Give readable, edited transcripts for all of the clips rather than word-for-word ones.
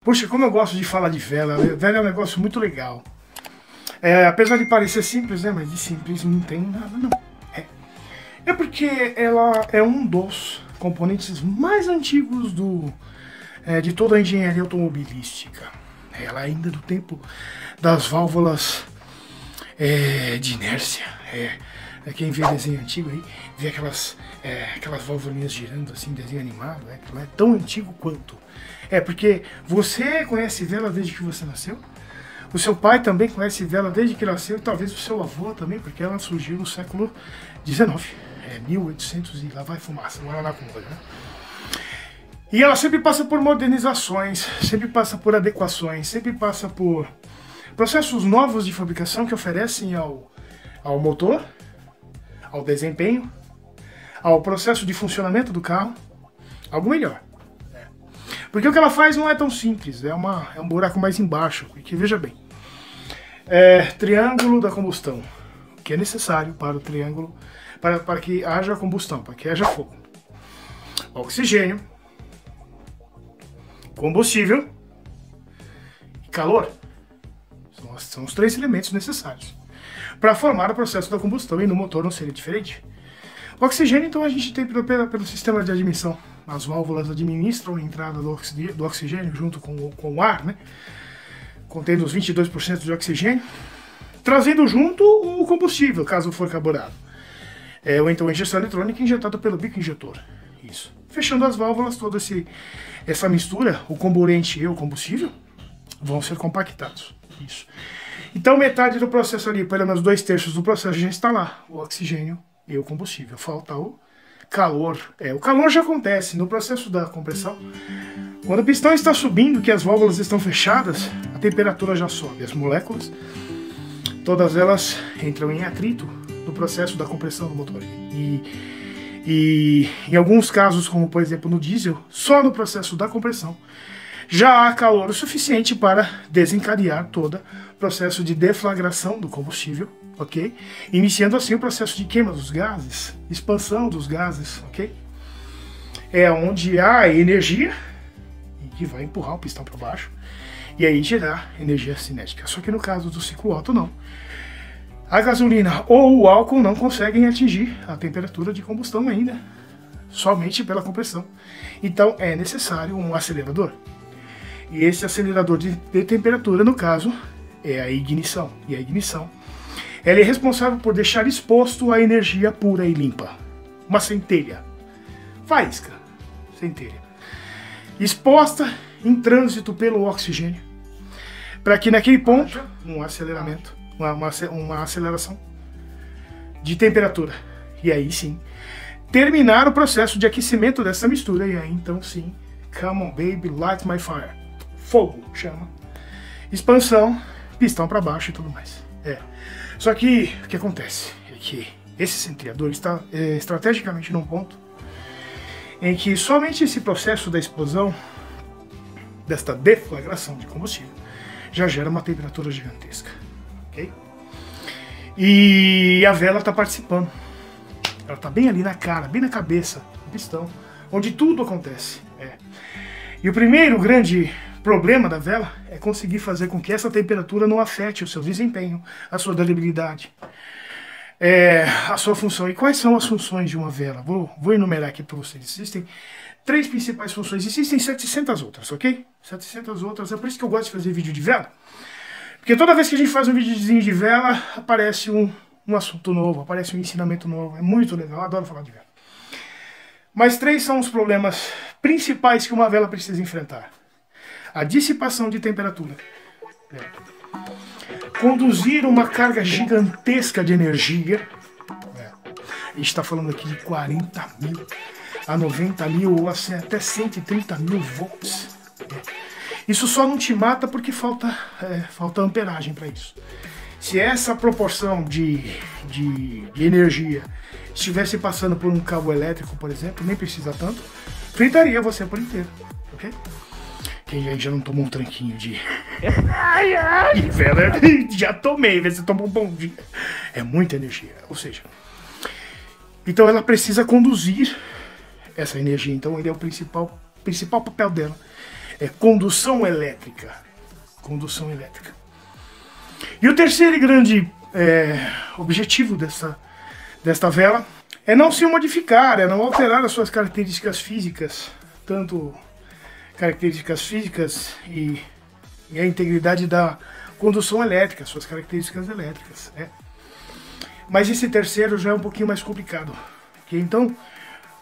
Puxa, como eu gosto de falar de vela. Vela é um negócio muito legal. Apesar de parecer simples, né? Mas de simples não tem nada, não. É porque ela é um dos componentes mais antigos de toda a engenharia automobilística. Ela ainda é do tempo das válvulas de inércia. Quem vê desenho antigo aí, vê aquelas válvulinhas girando assim, desenho animado, que não é tão antigo quanto. Porque você conhece vela desde que você nasceu, o seu pai também conhece vela desde que nasceu, e talvez o seu avô também, porque ela surgiu no século XIX, 1800 e lá vai fumaça, não na conta, né? E ela sempre passa por modernizações, sempre passa por adequações, sempre passa por processos novos de fabricação que oferecem ao motor, ao desempenho, ao processo de funcionamento do carro, algo melhor. Porque o que ela faz não é tão simples, é um buraco mais embaixo, porque veja bem, triângulo da combustão, o que é necessário para o triângulo, para que haja combustão, para que haja fogo. Oxigênio, combustível e calor. São os três elementos necessários para formar o processo da combustão, e no motor não seria diferente. O oxigênio, então, a gente tem pelo sistema de admissão. As válvulas administram a entrada do oxigênio junto com o ar, né? Contendo os 22% de oxigênio, trazendo junto o combustível, caso for carburado. Ou então a injeção eletrônica injetada pelo bico injetor. Isso. Fechando as válvulas, toda essa mistura, o comburente e o combustível, vão ser compactados. Isso. Então metade do processo ali, pelo menos 2/3 do processo já está lá, o oxigênio e o combustível. Falta o calor. O calor já acontece no processo da compressão. Quando o pistão está subindo, que as válvulas estão fechadas, a temperatura já sobe. As moléculas, todas elas entram em atrito no processo da compressão do motor. E em alguns casos, como por exemplo no diesel, só no processo da compressão já há calor o suficiente para desencadear todo o processo de deflagração do combustível, ok? Iniciando assim o processo de queima dos gases, expansão dos gases, ok? É onde há energia que vai empurrar o pistão para baixo e aí gerar energia cinética. Só que no caso do ciclo Otto não. A gasolina ou o álcool não conseguem atingir a temperatura de combustão ainda, somente pela compressão. Então é necessário um acelerador. E esse acelerador de temperatura, no caso, é a ignição. E a ignição, ela é responsável por deixar exposto a energia pura e limpa. Uma centelha. Faísca. Centelha. Exposta em trânsito pelo oxigênio. Para que naquele ponto, um aceleramento, uma aceleração de temperatura. E aí sim, terminar o processo de aquecimento dessa mistura. E aí então sim, come on baby, light my fire. Fogo, chama. Expansão, pistão para baixo e tudo mais. Só que o que acontece é que esse centriador está estrategicamente num ponto em que somente esse processo da explosão, desta deflagração de combustível, já gera uma temperatura gigantesca. Ok? E a vela está participando. Ela está bem ali na cara, bem na cabeça do pistão, onde tudo acontece. E o primeiro grande problema da vela é conseguir fazer com que essa temperatura não afete o seu desempenho, a sua durabilidade, a sua função. E quais são as funções de uma vela? Vou enumerar aqui para vocês. Existem 3 principais funções, existem 700 outras, ok? 700 outras, é por isso que eu gosto de fazer vídeo de vela. Porque toda vez que a gente faz um videozinho de vela, aparece um assunto novo, aparece um ensinamento novo. É muito legal, eu adoro falar de vela. Mas 3 são os problemas principais que uma vela precisa enfrentar. A dissipação de temperatura. Conduzir uma carga gigantesca de energia. A gente está falando aqui de 40 mil a 90 mil ou assim, até 130 mil volts. Isso só não te mata porque falta amperagem para isso. Se essa proporção de energia estivesse passando por um cabo elétrico, por exemplo, nem precisa tanto, fritaria você por inteiro, ok? Quem aí já não tomou um tranquinho de... vela, já tomei, você tomou um bom dia. É muita energia, ou seja... Então ela precisa conduzir essa energia, então ele é o principal papel dela. É condução elétrica. Condução elétrica. E o terceiro e grande objetivo desta vela é não se modificar, é não alterar as suas características físicas, tanto características físicas e a integridade da condução elétrica, suas características elétricas, né? Mas esse terceiro já é um pouquinho mais complicado. Okay? Então,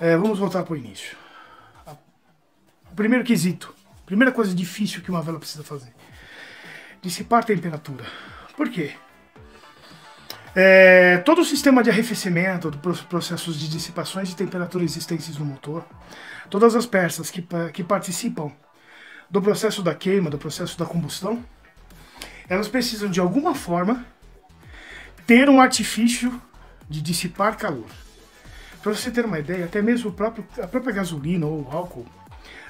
vamos voltar para o início. O primeiro quesito, a primeira coisa difícil que uma vela precisa fazer: dissipar a temperatura. Por quê? Todo o sistema de arrefecimento, dos processos de dissipações de temperatura existentes no motor, todas as peças que participam do processo da queima, do processo da combustão, elas precisam de alguma forma ter um artifício de dissipar calor. Para você ter uma ideia, até mesmo a própria gasolina ou o álcool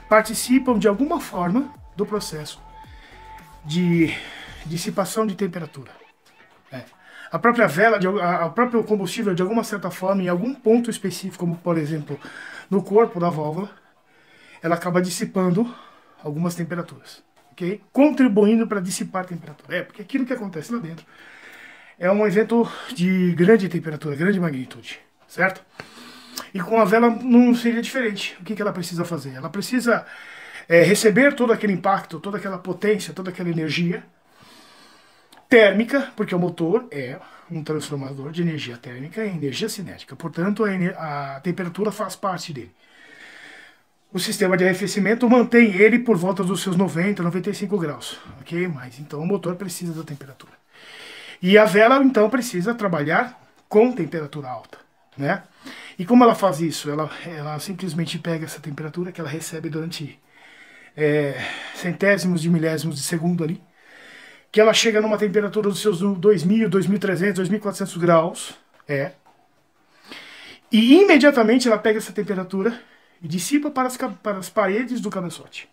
participam de alguma forma do processo de dissipação de temperatura. A própria vela, o próprio combustível, de alguma certa forma, em algum ponto específico, como por exemplo no corpo da válvula, ela acaba dissipando algumas temperaturas, ok? Contribuindo para dissipar a temperatura. Porque aquilo que acontece lá dentro é um evento de grande temperatura, grande magnitude, certo? E com a vela não seria diferente. O que ela precisa fazer? Ela precisa receber todo aquele impacto, toda aquela potência, toda aquela energia térmica, porque o motor é um transformador de energia térmica em energia cinética. Portanto, a temperatura faz parte dele. O sistema de arrefecimento mantém ele por volta dos seus 90, 95 graus, ok? Mas então o motor precisa da temperatura. E a vela, então, precisa trabalhar com temperatura alta, né? E como ela faz isso? Ela simplesmente pega essa temperatura que ela recebe durante centésimos de milésimos de segundo ali, que ela chega numa temperatura dos seus 2.000, 2.300, 2.400 graus, e imediatamente ela pega essa temperatura e dissipa para as paredes do cabeçote.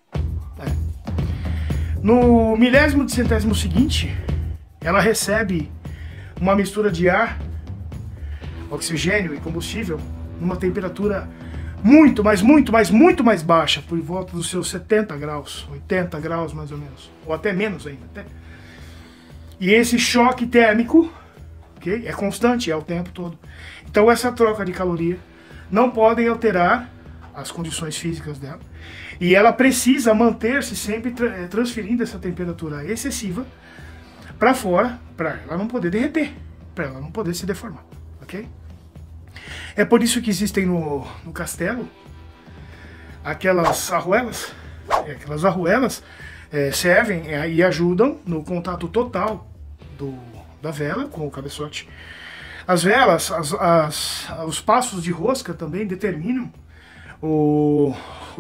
No milésimo de centésimo seguinte, ela recebe uma mistura de ar, oxigênio e combustível numa temperatura muito mais baixa, por volta dos seus 70 graus, 80 graus mais ou menos, ou até menos ainda. E esse choque térmico, okay, é constante, é o tempo todo. Então essa troca de caloria não pode alterar as condições físicas dela. E ela precisa manter-se sempre transferindo essa temperatura excessiva para fora, para ela não poder derreter, para ela não poder se deformar, ok? É por isso que existem no castelo aquelas arruelas. Aquelas arruelas servem e ajudam no contato total da vela com o cabeçote. As velas, os passos de rosca também determinam o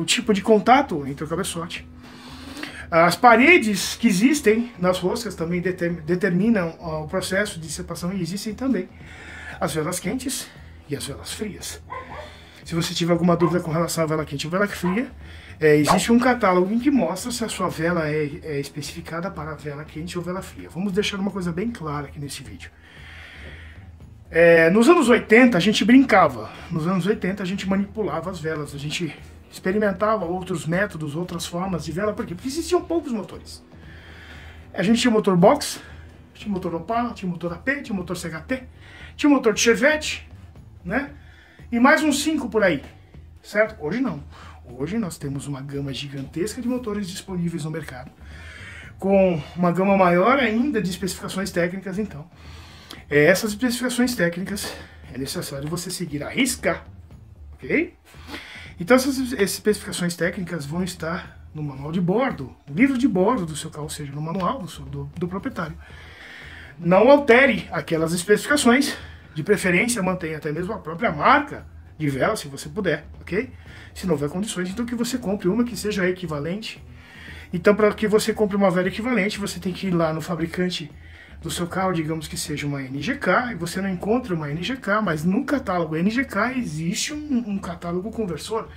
tipo de contato entre o cabeçote. As paredes que existem nas roscas também determinam o processo de dissipação, e existem também as velas quentes e as velas frias. Se você tiver alguma dúvida com relação à vela quente ou vela fria, existe um catálogo em que mostra se a sua vela é especificada para vela quente ou vela fria. Vamos deixar uma coisa bem clara aqui nesse vídeo. Nos anos 80 a gente brincava, nos anos 80 a gente manipulava as velas, a gente experimentava outros métodos, outras formas de vela. Por quê? Porque existiam poucos motores. A gente tinha motor box, tinha motor Opala, tinha motor AP, tinha motor CHT, tinha motor de Chevette, né? E mais uns 5 por aí, certo? Hoje não. Hoje nós temos uma gama gigantesca de motores disponíveis no mercado, com uma gama maior ainda de especificações técnicas. Então, essas especificações técnicas é necessário você seguir à risca, ok? Então essas especificações técnicas vão estar no manual de bordo, no livro de bordo do seu carro, ou seja, no manual do proprietário. Não altere aquelas especificações, de preferência mantenha até mesmo a própria marca de vela, se você puder, ok? Se não houver condições, então que você compre uma que seja equivalente. Então, para que você compre uma vela equivalente, você tem que ir lá no fabricante do seu carro, digamos que seja uma NGK, e você não encontra uma NGK, mas no catálogo NGK existe um catálogo conversor,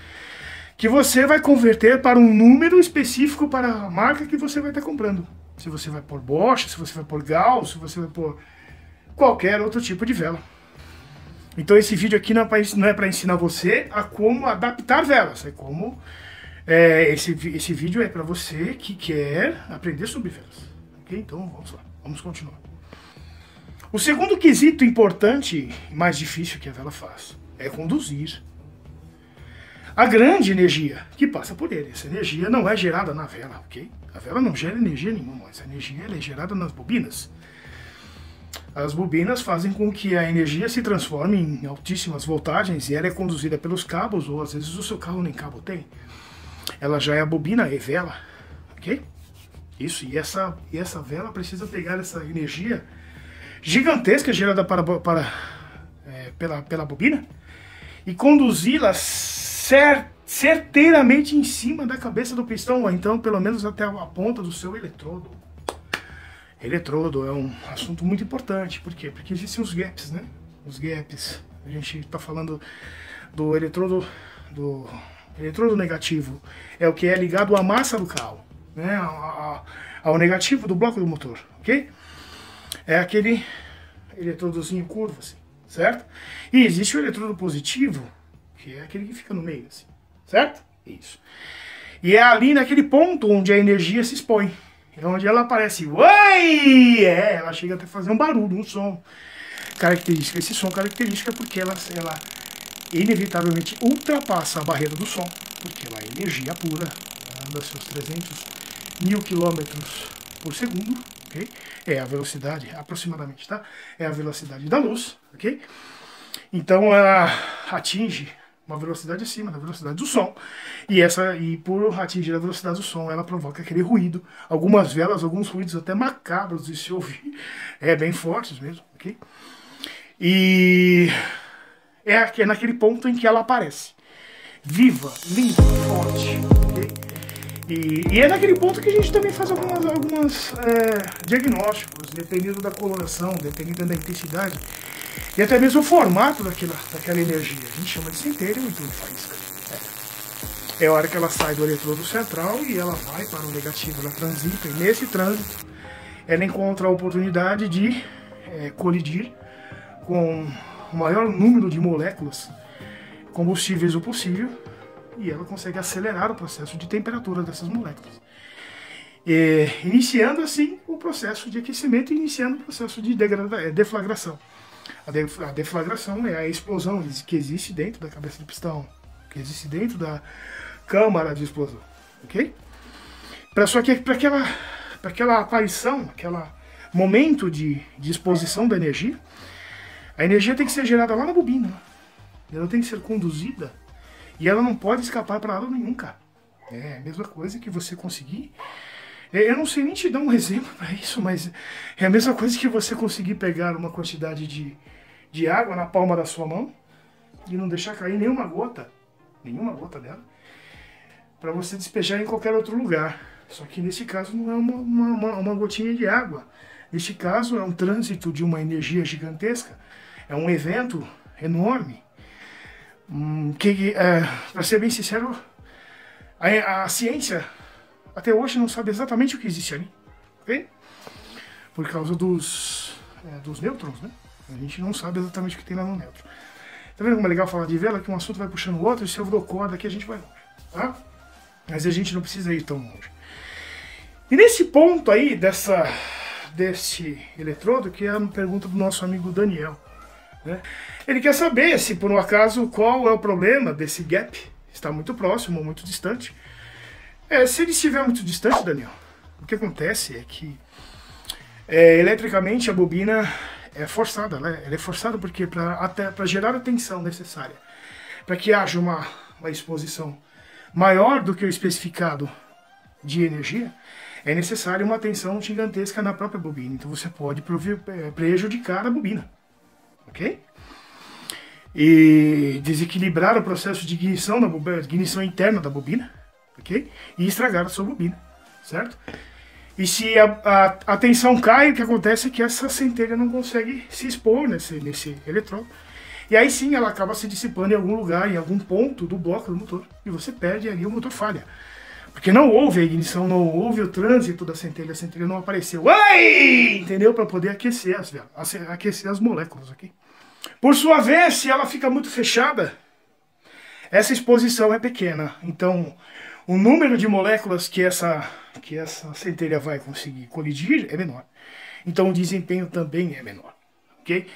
que você vai converter para um número específico para a marca que você vai estar comprando. Se você vai pôr Bosch, se você vai pôr Gauss, se você vai pôr qualquer outro tipo de vela. Então esse vídeo aqui não é para ensinar você a como adaptar velas, é como Esse vídeo é para você que quer aprender sobre velas. Ok? Então vamos lá, vamos continuar. O segundo quesito importante e mais difícil que a vela faz é conduzir a grande energia que passa por ele. Essa energia não é gerada na vela, ok? A vela não gera energia nenhuma, essa energia ela é gerada nas bobinas. As bobinas fazem com que a energia se transforme em altíssimas voltagens e ela é conduzida pelos cabos, ou às vezes o seu carro nem cabo tem. Ela já é a bobina, é vela, ok? Isso, e essa vela precisa pegar essa energia gigantesca gerada pela bobina e conduzi-la certeiramente em cima da cabeça do pistão, ou então pelo menos até a ponta do seu eletrodo. Eletrodo é um assunto muito importante. Por quê? Porque existem os gaps, né? Os gaps. A gente está falando do eletrodo negativo. É o que é ligado à massa do carro, né? Ao negativo do bloco do motor, ok? É aquele eletrodozinho curvo, assim, certo? E existe o eletrodo positivo, que é aquele que fica no meio, assim, certo? Isso. E é ali naquele ponto onde a energia se expõe. É onde ela aparece, uai! Ela chega até a fazer um barulho, um som característico. Esse som característico é porque ela inevitavelmente ultrapassa a barreira do som, porque ela é energia pura, anda seus 300.000 quilômetros por segundo, ok? É a velocidade, aproximadamente, tá? É a velocidade da luz, ok? Então ela atinge uma velocidade acima da velocidade do som. E por atingir a velocidade do som, ela provoca aquele ruído. Algumas velas, alguns ruídos até macabros de se ouvir. Bem fortes mesmo, ok? E é naquele ponto em que ela aparece. Viva, limpa, forte, ok? E é naquele ponto que a gente também faz alguns diagnósticos, dependendo da coloração, dependendo da intensidade. E até mesmo o formato daquela energia. A gente chama de centelha ou então de faísca. É a hora que ela sai do eletrodo central e ela vai para o negativo, ela transita. E nesse trânsito, ela encontra a oportunidade de colidir com o maior número de moléculas combustíveis o possível. E ela consegue acelerar o processo de temperatura dessas moléculas. Iniciando assim o processo de aquecimento e iniciando o processo de deflagração. A deflagração é a explosão que existe dentro da cabeça do pistão, que existe dentro da câmara de explosão, ok? Para aquela aparição, aquele momento de exposição da energia, a energia tem que ser gerada lá na bobina, ela tem que ser conduzida e ela não pode escapar para lado nenhum, cara. É a mesma coisa que você conseguir. Eu não sei nem te dar um exemplo para isso, mas é a mesma coisa que você conseguir pegar uma quantidade de água na palma da sua mão e não deixar cair nenhuma gota dela, para você despejar em qualquer outro lugar. Só que nesse caso não é uma gotinha de água. Neste caso é um trânsito de uma energia gigantesca, é um evento enorme. Para ser bem sincero, a ciência até hoje não sabe exatamente o que existe ali, ok? Por causa dos nêutrons, né? A gente não sabe exatamente o que tem lá no nêutron. Tá vendo como é legal falar de vela? Que um assunto vai puxando o outro, e se eu dou corda aqui a gente vai longe, tá? Mas a gente não precisa ir tão longe. E nesse ponto aí, desse eletrodo, que é a pergunta do nosso amigo Daniel, né? Ele quer saber se, por um acaso, qual é o problema desse gap. Está muito próximo ou muito distante. Se ele estiver muito distante, Daniel, o que acontece é que eletricamente a bobina é forçada. Ela é forçada porque para gerar a tensão necessária para que haja uma exposição maior do que o especificado de energia, é necessária uma tensão gigantesca na própria bobina. Então você pode prejudicar a bobina, ok? E desequilibrar o processo de ignição, ignição interna da bobina, ok? E estragar a sua bobina, certo? E se a tensão cai, o que acontece é que essa centelha não consegue se expor nesse eletrônico. E aí sim ela acaba se dissipando em algum lugar, em algum ponto do bloco do motor. E você perde ali, o motor falha. Porque não houve a ignição, não houve o trânsito da centelha, a centelha não apareceu. Uai! Entendeu? Para poder aquecer aquecer as moléculas aqui. Por sua vez, se ela fica muito fechada, essa exposição é pequena. Então, o número de moléculas que essa centelha vai conseguir colidir é menor. Então o desempenho também é menor. Ok?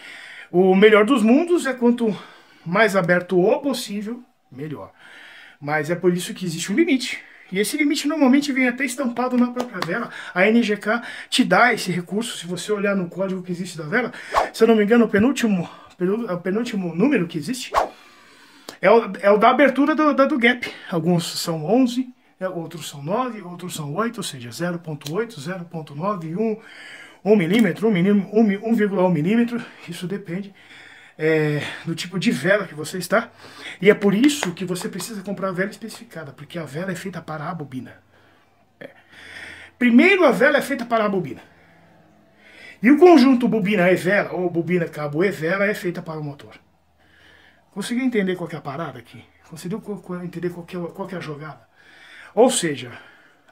O melhor dos mundos é quanto mais aberto o possível, melhor. Mas é por isso que existe um limite. E esse limite normalmente vem até estampado na própria vela. A NGK te dá esse recurso. Se você olhar no código que existe da vela, se eu não me engano, o penúltimo número que existe é o da abertura do gap. Alguns são 11, outros são 9, outros são 8, ou seja, 0.8, 0.9, 1 milímetro, 1,1 milímetro. Isso depende do tipo de vela que você está. E é por isso que você precisa comprar a vela especificada, porque a vela é feita para a bobina. Primeiro a vela é feita para a bobina. E o conjunto bobina e vela, ou bobina, cabo e vela, é feita para o motor. Conseguiu entender qual que é a parada aqui? Conseguiu entender qual que é a jogada? Ou seja,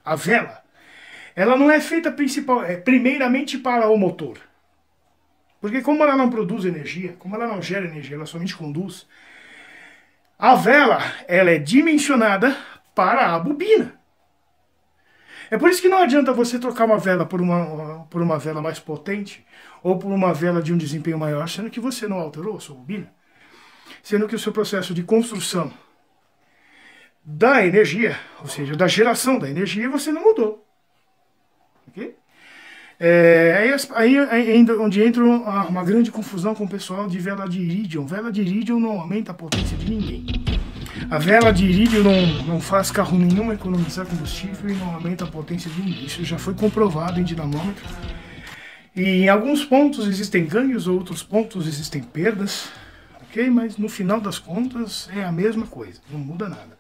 a vela, ela não é feita primeiramente para o motor. Porque como ela não produz energia, como ela não gera energia, ela somente conduz, a vela, ela é dimensionada para a bobina. É por isso que não adianta você trocar uma vela por uma vela mais potente, ou por uma vela de um desempenho maior, sendo que você não alterou a sua bobina. Sendo que o seu processo de construção da energia, ou seja, da geração da energia, você não mudou. Ok? Aí onde entra uma grande confusão com o pessoal de vela de irídio. Vela de irídio não aumenta a potência de ninguém. A vela de irídio não faz carro nenhum economizar combustível e não aumenta a potência de ninguém. Isso já foi comprovado em dinamômetro. E em alguns pontos existem ganhos, outros pontos existem perdas. Ok? Mas no final das contas é a mesma coisa, não muda nada.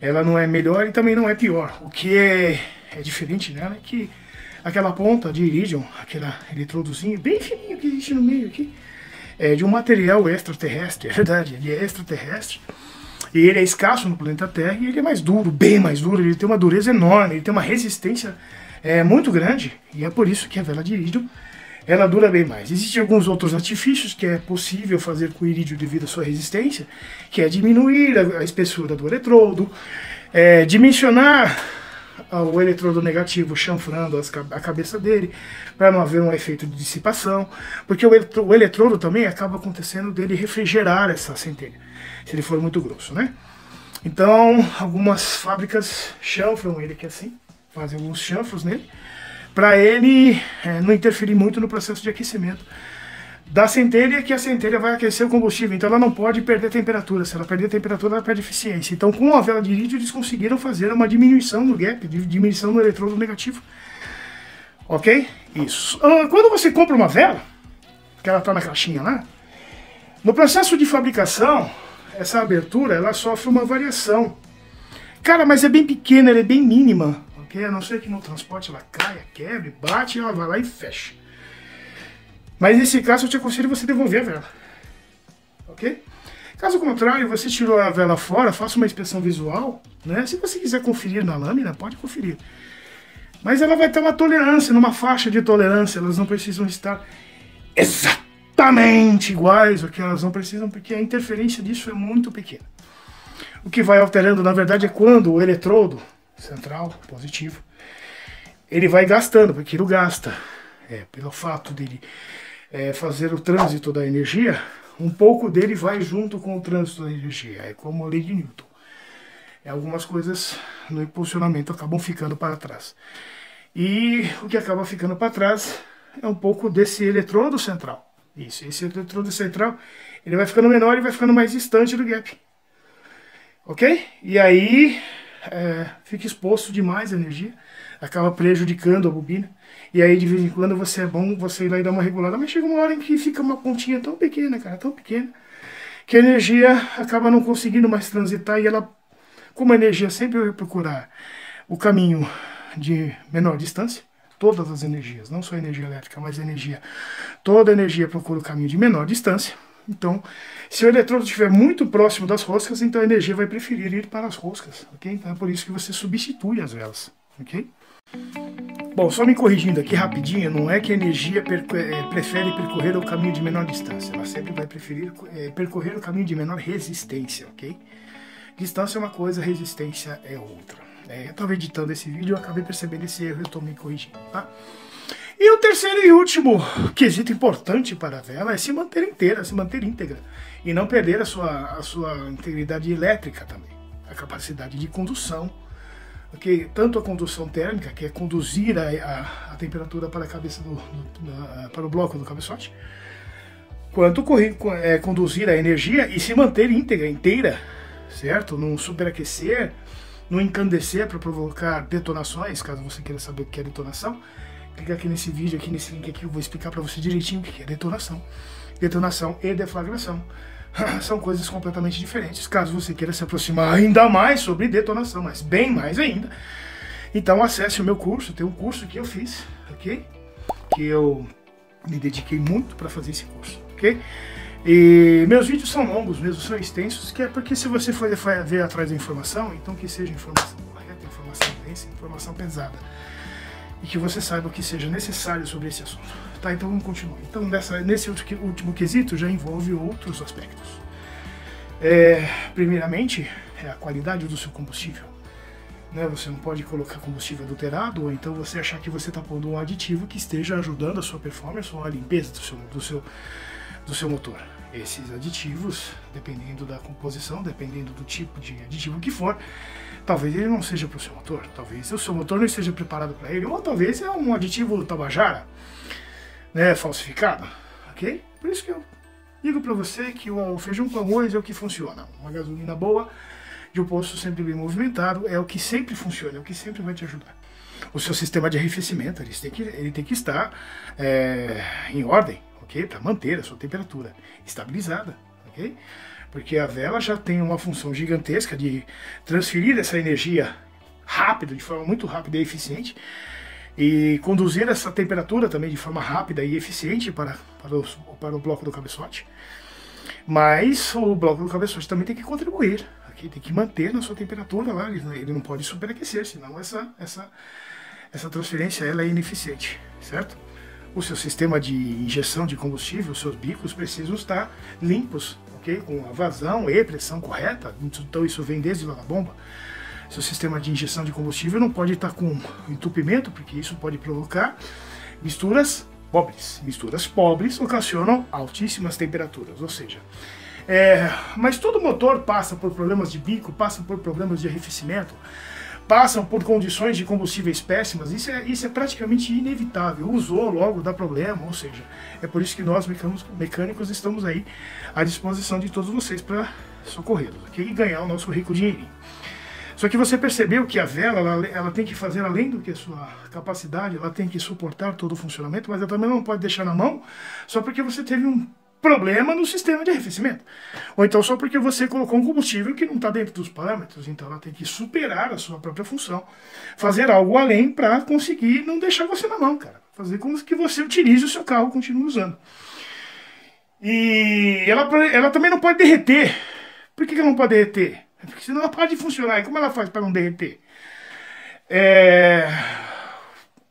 Ela não é melhor e também não é pior. O que é diferente nela é que aquela ponta de irídio, aquele eletrodozinho bem fininho que existe no meio aqui, é de um material extraterrestre, é verdade, ele é extraterrestre. E ele é escasso no planeta Terra e ele é mais duro, bem mais duro, ele tem uma dureza enorme, ele tem uma resistência muito grande. E é por isso que a vela de irídio, ela dura bem mais. Existem alguns outros artifícios que é possível fazer com o irídio devido à sua resistência, que é diminuir a espessura do eletrodo, dimensionar o eletrodo negativo chanfrando a cabeça dele, para não haver um efeito de dissipação, porque o eletrodo também acaba acontecendo dele refrigerar essa centelha, se ele for muito grosso, né? Então, algumas fábricas chanfram ele aqui assim, fazem alguns chanfros nele, para ele não interferir muito no processo de aquecimento da centelha, que a centelha vai aquecer o combustível, então ela não pode perder temperatura. Se ela perder temperatura, ela perde eficiência. Então, com a vela de irídio, eles conseguiram fazer uma diminuição no gap, diminuição no eletrodo negativo. Ok? Isso. Quando você compra uma vela, que ela está na caixinha lá, no processo de fabricação, essa abertura, ela sofre uma variação. Cara, mas é bem pequena, ela é bem mínima. Ok? A não ser que no transporte ela caia, quebre, bate, ela vai lá e fecha. Mas nesse caso eu te aconselho você devolver a vela, ok? Caso contrário, você tirou a vela fora, faça uma inspeção visual, né? Se você quiser conferir na lâmina, pode conferir. Mas ela vai ter uma tolerância, numa faixa de tolerância, elas não precisam estar exatamente iguais, o que elas não precisam, porque a interferência disso é muito pequena. O que vai alterando, na verdade, é quando o eletrodo central, positivo, ele vai gastando, porque ele gasta, pelo fato dele fazer o trânsito da energia, um pouco dele vai junto com o trânsito da energia. É como a lei de Newton. Algumas coisas no impulsionamento acabam ficando para trás. E o que acaba ficando para trás é um pouco desse eletrodo central. Isso, esse eletrodo central, ele vai ficando menor e vai ficando mais distante do gap. Ok? E aí fica exposto demais a energia, acaba prejudicando a bobina. E aí de vez em quando é bom você ir lá e dar uma regulada, mas chega uma hora em que fica uma pontinha tão pequena, cara, tão pequena, que a energia acaba não conseguindo mais transitar e ela, como a energia sempre vai procurar o caminho de menor distância, todas as energias, não só a energia elétrica, mas a energia, toda a energia procura o caminho de menor distância. Então, se o eletrodo estiver muito próximo das roscas, então a energia vai preferir ir para as roscas, ok? Então é por isso que você substitui as velas, ok? Bom, só me corrigindo aqui rapidinho, não é que a energia prefere percorrer o caminho de menor distância, ela sempre vai preferir percorrer o caminho de menor resistência, ok? Distância é uma coisa, resistência é outra. Eu estava editando esse vídeo e acabei percebendo esse erro e eu estou me corrigindo, tá? E o terceiro e último quesito importante para a vela é se manter inteira, se manter íntegra. E não perder a sua integridade elétrica também. A capacidade de condução. Okay? Tanto a condução térmica, que é conduzir a temperatura para a cabeça para o bloco do cabeçote, quanto conduzir a energia e se manter íntegra, inteira, certo? Não superaquecer, não encandecer para provocar detonações, caso você queira saber o que é detonação. Clica aqui nesse vídeo, aqui nesse link aqui, eu vou explicar para você direitinho o que é detonação. Detonação e deflagração são coisas completamente diferentes. Caso você queira se aproximar ainda mais sobre detonação, mas bem mais ainda, então acesse o meu curso. Tem um curso que eu fiz, ok? Que eu me dediquei muito para fazer esse curso, ok? E meus vídeos são longos mesmo, são extensos, que é porque se você for ver atrás da informação, então que seja informação correta, informação densa, informação pesada. E que você saiba o que seja necessário sobre esse assunto. Tá, então vamos continuar. Então nesse último quesito já envolve outros aspectos. Primeiramente, é a qualidade do seu combustível. Né? Você não pode colocar combustível adulterado, ou então você achar que você está pondo um aditivo que esteja ajudando a sua performance ou a limpeza do seu motor. Esses aditivos, dependendo da composição, dependendo do tipo de aditivo que for, talvez ele não seja para o seu motor, talvez o seu motor não esteja preparado para ele, ou talvez é um aditivo tabajara, né, falsificado, ok? Por isso que eu digo para você que o feijão com arroz é o que funciona. Uma gasolina boa, de um posto sempre bem movimentado, é o que sempre funciona, é o que sempre vai te ajudar. O seu sistema de arrefecimento, ele tem que estar em ordem, ok? Para manter a sua temperatura estabilizada, ok? Porque a vela já tem uma função gigantesca de transferir essa energia rápido, de forma muito rápida e eficiente, e conduzir essa temperatura também de forma rápida e eficiente para o bloco do cabeçote. Mas o bloco do cabeçote também tem que contribuir, okay? Tem que manter na sua temperatura lá, ele não pode superaquecer, senão essa transferência ela é ineficiente, certo? O seu sistema de injeção de combustível, os seus bicos precisam estar limpos, ok? Com a vazão e pressão correta, então isso vem desde lá da bomba. Seu sistema de injeção de combustível não pode estar com entupimento, porque isso pode provocar misturas pobres. Misturas pobres ocasionam altíssimas temperaturas, ou seja, mas todo motor passa por problemas de bico, passa por problemas de arrefecimento, passam por condições de combustíveis péssimas, isso é praticamente inevitável. Usou, logo dá problema, ou seja, é por isso que nós mecânicos estamos aí à disposição de todos vocês para socorrê-los, ok? E ganhar o nosso rico dinheirinho. Só que você percebeu que a vela, ela tem que fazer além do que a sua capacidade, ela tem que suportar todo o funcionamento, mas ela também não pode deixar na mão só porque você teve um problema no sistema de arrefecimento. Ou então só porque você colocou um combustível que não está dentro dos parâmetros, então ela tem que superar a sua própria função, fazer algo além para conseguir não deixar você na mão, cara. Fazer com que você utilize o seu carro, continue usando. E ela também não pode derreter. Por que ela não pode derreter? Porque senão ela para de funcionar. E como ela faz para não derreter?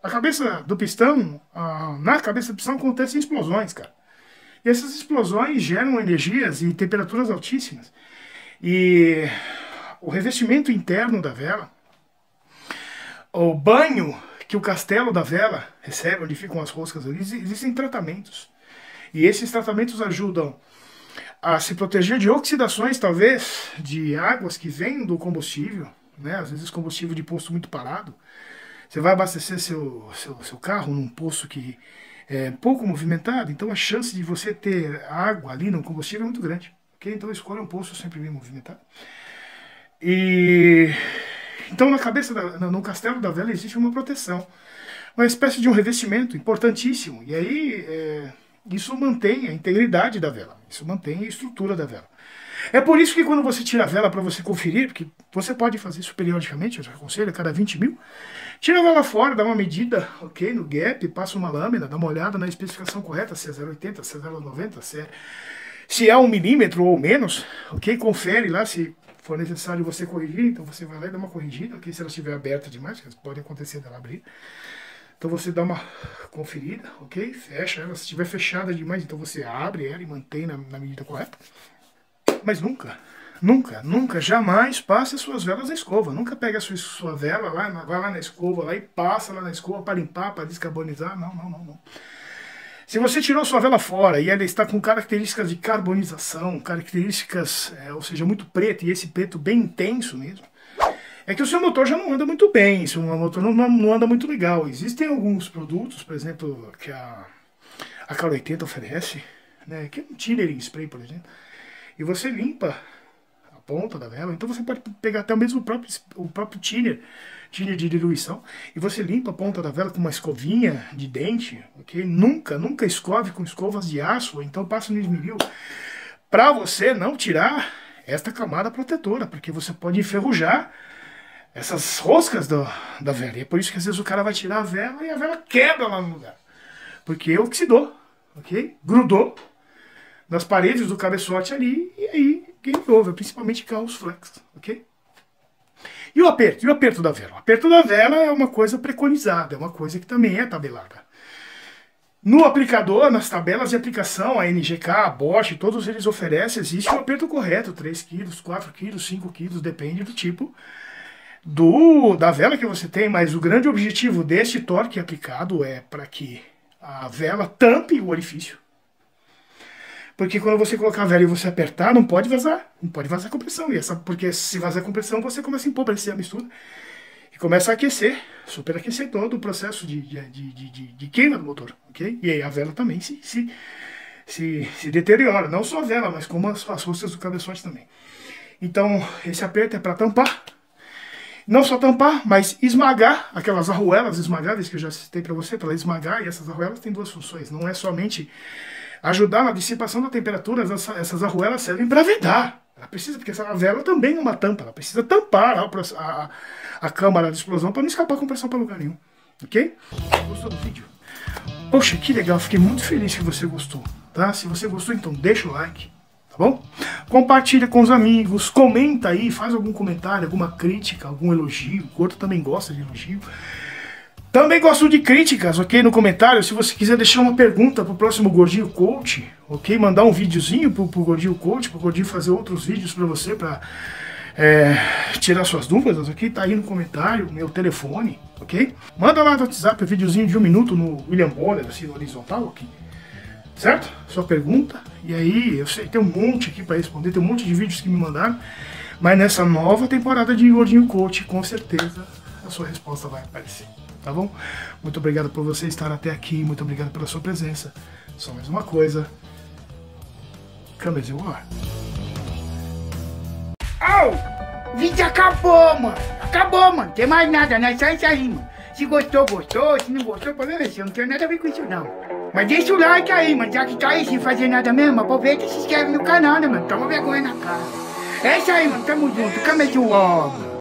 A cabeça do pistão, na cabeça do pistão acontecem explosões, cara. E essas explosões geram energias e temperaturas altíssimas. E o revestimento interno da vela, o banho que o castelo da vela recebe, onde ficam as roscas ali, existem tratamentos. E esses tratamentos ajudam a se proteger de oxidações, talvez, de águas que vêm do combustível, né? Às vezes combustível de posto muito parado. Você vai abastecer seu carro num posto que é pouco movimentado, então a chance de você ter água ali no combustível é muito grande, ok? Então escolha um posto sempre bem movimentado. E então no castelo da vela existe uma proteção, uma espécie de um revestimento importantíssimo, e aí isso mantém a integridade da vela, isso mantém a estrutura da vela. É por isso que quando você tira a vela para você conferir, porque você pode fazer isso periodicamente, eu te aconselho, a cada 20 mil, tira a vela fora, dá uma medida, ok, no gap, passa uma lâmina, dá uma olhada na especificação correta, se é 0,80, se é 0,90, se é 1 milímetro ou menos, ok, confere lá se for necessário você corrigir, então você vai lá e dá uma corrigida, ok, se ela estiver aberta demais, pode acontecer dela abrir. Então você dá uma conferida, ok? Fecha ela. Se estiver fechada demais, então você abre ela e mantém na medida correta. Mas nunca, nunca, jamais passe as suas velas na escova. Nunca pegue a sua vela lá, vai lá na escova lá e passa lá na escova para limpar, para descarbonizar. Não. Se você tirou sua vela fora e ela está com características de carbonização, características, ou seja, muito preto, e esse preto bem intenso mesmo, é que o seu motor já não anda muito bem, o seu motor não anda muito legal. Existem alguns produtos, por exemplo, que a Car 80 oferece, né, que é um thinner spray, por exemplo, e você limpa a ponta da vela, então você pode pegar até mesmo o próprio thinner de diluição, e você limpa a ponta da vela com uma escovinha de dente, ok? Nunca escove com escovas de aço, ou então passa no esmeril, para você não tirar esta camada protetora, porque você pode enferrujar essas roscas da vela, e é por isso que às vezes o cara vai tirar a vela e a vela quebra lá no lugar, porque oxidou, ok? Grudou nas paredes do cabeçote ali, e aí game over, principalmente carros flex, ok? E o aperto da vela? O aperto da vela é uma coisa preconizada, é uma coisa que também é tabelada. No aplicador, nas tabelas de aplicação, a NGK, a Bosch, todos eles oferecem, existe um aperto correto, 3 kg, 4 kg, 5 kg, depende do tipo da vela que você tem, mas o grande objetivo deste torque aplicado é para que a vela tampe o orifício. Porque quando você colocar a vela e você apertar, não pode vazar compressão. Porque se vazar compressão, você começa a empobrecer a mistura. E começa a aquecer, superaquecer todo o processo de queima do motor, ok? E aí a vela também se deteriora. Não só a vela, mas como as roscas do cabeçote também. Então, esse aperto é para tampar. Não só tampar, mas esmagar aquelas arruelas esmagáveis que eu já citei para você, para esmagar. E essas arruelas têm duas funções. Não é somente ajudar na dissipação da temperatura, essas arruelas servem para vedar. Ela precisa, porque essa vela também é uma tampa, ela precisa tampar a câmara de explosão para não escapar compressão para lugar nenhum. Ok? Gostou do vídeo? Poxa, que legal, fiquei muito feliz que você gostou, tá? Se você gostou, então deixa o like, tá bom? Compartilha com os amigos, comenta aí, faz algum comentário, alguma crítica, algum elogio, o Gordo também gosta de elogio. Também gosto de críticas, ok? No comentário, se você quiser deixar uma pergunta pro próximo Gordinho Coach, ok? Mandar um videozinho pro Gordinho Coach, pro Gordinho fazer outros vídeos pra você, pra tirar suas dúvidas, ok? Tá aí no comentário, meu telefone, ok? Manda lá no WhatsApp, um videozinho de 1 minuto no William Bonner, assim, no horizontal, ok? Certo? Sua pergunta. E aí, eu sei, tem um monte aqui pra responder, tem um monte de vídeos que me mandaram, mas nessa nova temporada de Gordinho Coach, com certeza, a sua resposta vai aparecer. Tá bom? Muito obrigado por você estar até aqui, muito obrigado pela sua presença. Só mais uma coisa. Câmeras ao ar. O vídeo acabou, mano. Acabou, mano. Tem mais nada, né? Só isso aí, mano. Se gostou, gostou. Se não gostou, problema é seu. Não tem nada a ver com isso, não. Mas deixa o like aí, mano. Já que tá aí sem fazer nada mesmo, aproveita e se inscreve no canal, né, mano? Toma vergonha na cara. É isso aí, mano. Tamo junto. Câmeras ao ar.